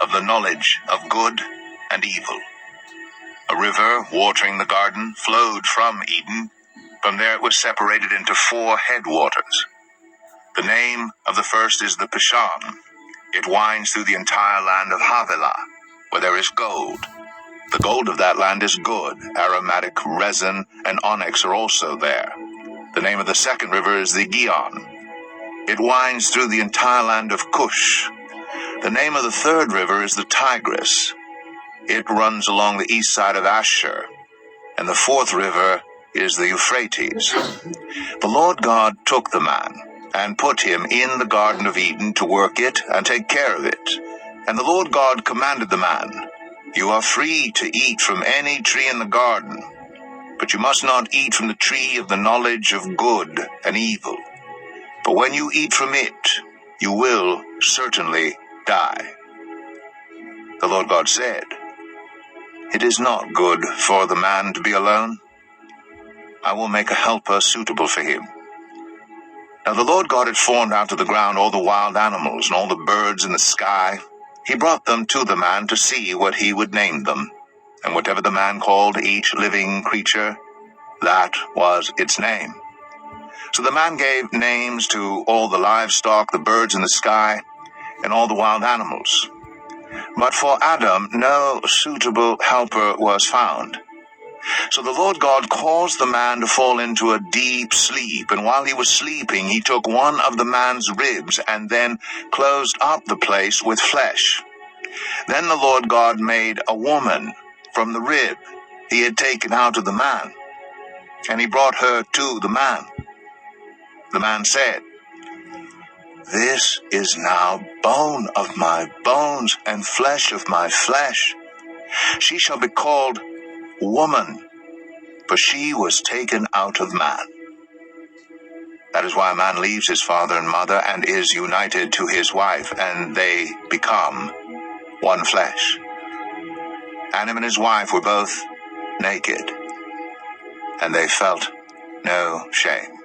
of the knowledge of good and evil. A river watering the garden flowed from Eden. From there it was separated into 4 headwaters. The name of the first is the Pishon. It winds through the entire land of Havilah, where there is gold. The gold of that land is good. Aromatic resin and onyx are also there. The name of the second river is the Gihon. It winds through the entire land of Cush. The name of the third river is the Tigris. It runs along the east side of Ashur. And the fourth river is the Euphrates. The Lord God took the man and put him in the Garden of Eden to work it and take care of it. And the Lord God commanded the man, "You are free to eat from any tree in the garden, but you must not eat from the tree of the knowledge of good and evil. For when you eat from it, you will certainly die." The Lord God said, "It is not good for the man to be alone. I will make a helper suitable for him." Now the Lord God had formed out of the ground all the wild animals and all the birds in the sky. He brought them to the man to see what he would name them. And whatever the man called each living creature, that was its name. So the man gave names to all the livestock, the birds in the sky, and all the wild animals. But for Adam no suitable helper was found. So the Lord God caused the man to fall into a deep sleep, and while he was sleeping, he took one of the man's ribs and then closed up the place with flesh. Then the Lord God made a woman from the rib he had taken out of the man, and he brought her to the man. The man said, "This is now bone of my bones and flesh of my flesh. She shall be called woman, for she was taken out of man." That is why a man leaves his father and mother and is united to his wife, and they become one flesh. Adam and his wife were both naked, and they felt no shame.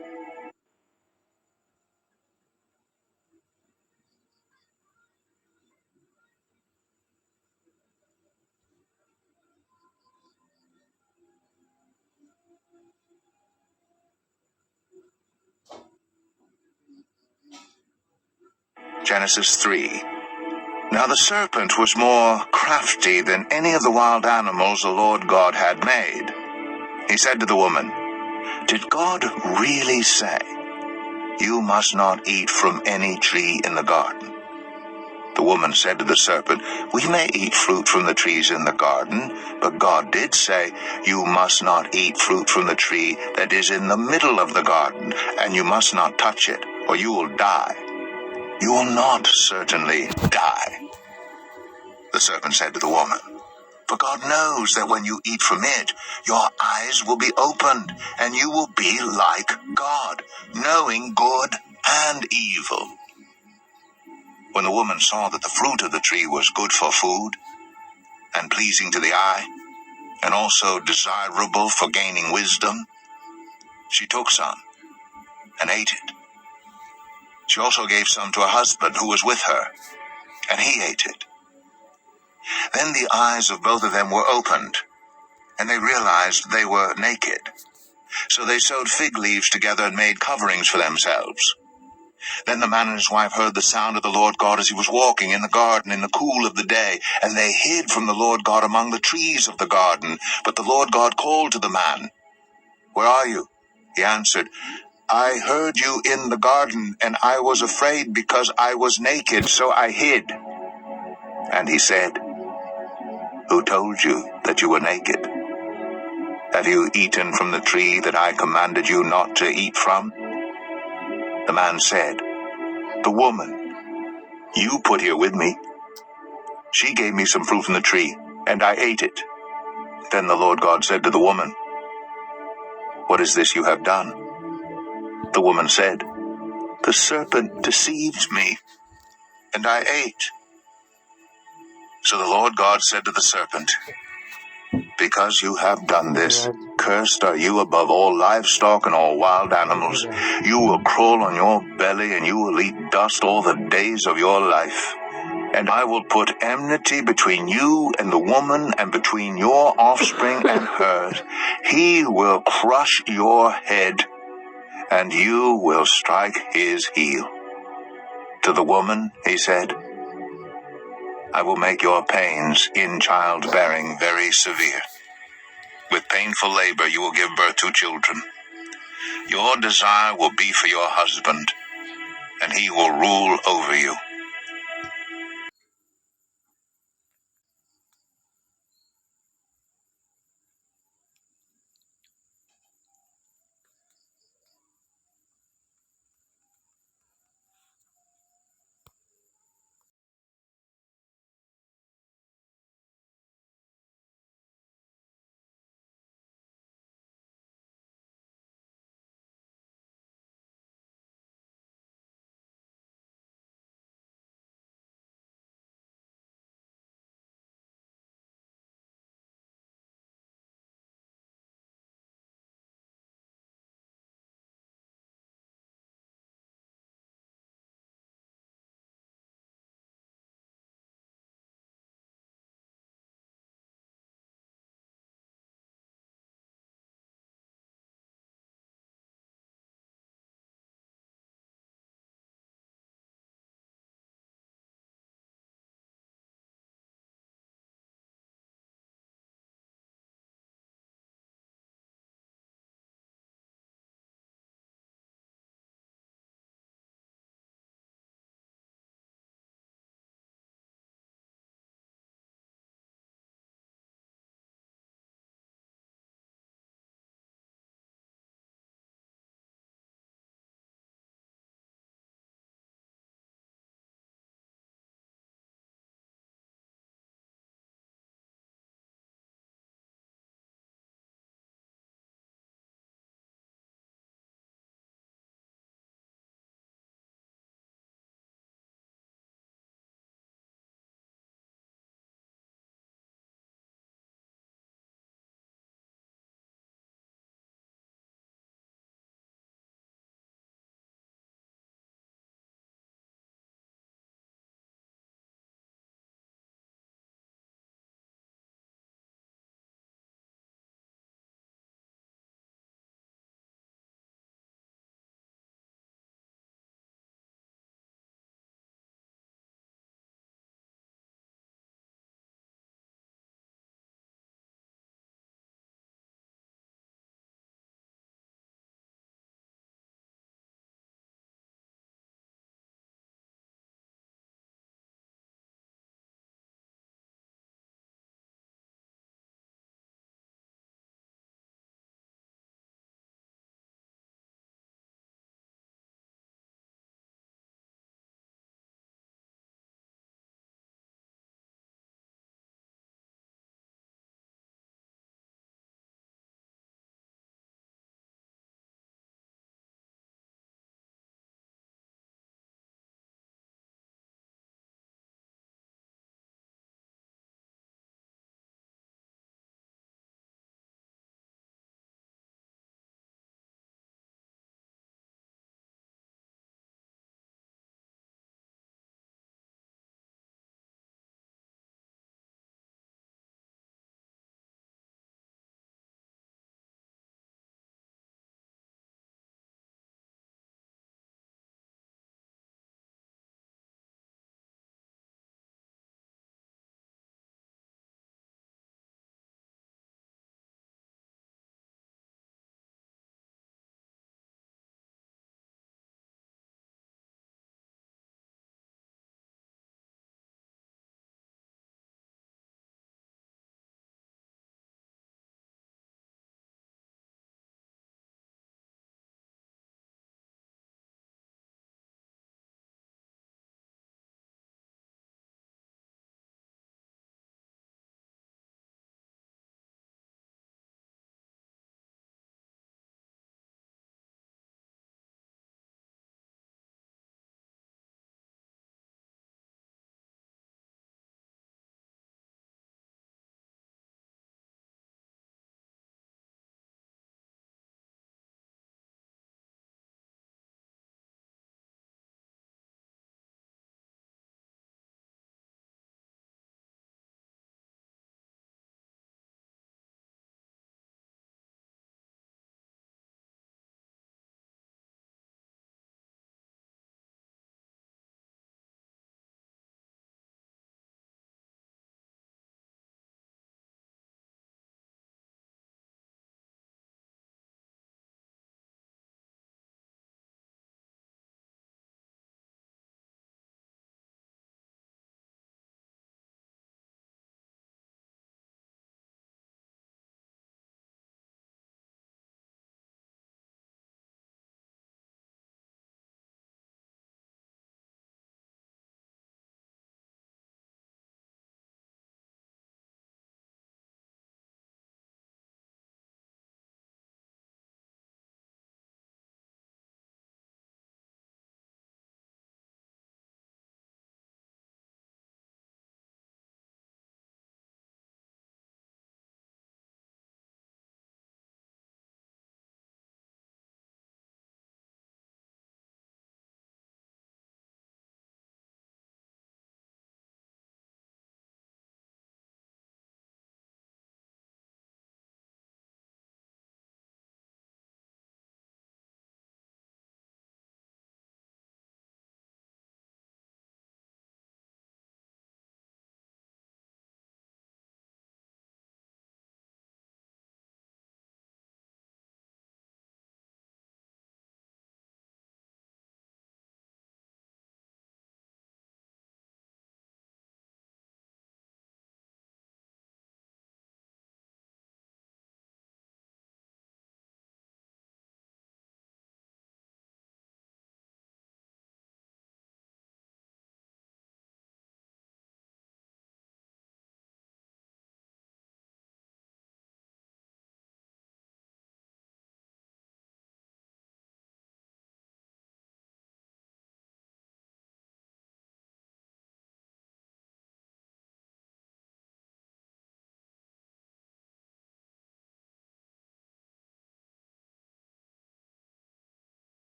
Genesis 3. Now the serpent was more crafty than any of the wild animals the Lord God had made. He said to the woman, "Did God really say, 'You must not eat from any tree in the garden'?" The woman said to the serpent, "We may eat fruit from the trees in the garden, but God did say, 'You must not eat fruit from the tree that is in the middle of the garden, and you must not touch it, or you will die.' You will not certainly die." The serpent said to the woman, "For God knows that when you eat from it, your eyes will be opened, and you will be like God, knowing good and evil." When the woman saw that the fruit of the tree was good for food, and pleasing to the eye, and also desirable for gaining wisdom, she took some and ate it. She also gave some to her husband who was with her, and he ate it. Then the eyes of both of them were opened, and they realized they were naked. So they sewed fig leaves together and made coverings for themselves. Then the man and his wife heard the sound of the Lord God as he was walking in the garden in the cool of the day, and they hid from the Lord God among the trees of the garden. But the Lord God called to the man, "Where are you?" He answered, "I heard you in the garden, and I was afraid because I was naked, so I hid." And he said, "Who told you that you were naked? Have you eaten from the tree that I commanded you not to eat from?" The man said, "The woman you put here with me, she gave me some fruit from the tree, and I ate it." Then the Lord God said to the woman, "What is this you have done?" The woman said, "The serpent deceived me, and I ate." So the Lord God said to the serpent, "Because you have done this, cursed are you above all livestock and all wild animals. You will crawl on your belly, and you will eat dust all the days of your life. And I will put enmity between you and the woman, and between your offspring and hers. He will crush your head, and you will strike his heel." To the woman he said, "I will make your pains in childbearing very severe. With painful labor you will give birth to children. Your desire will be for your husband, and he will rule over you.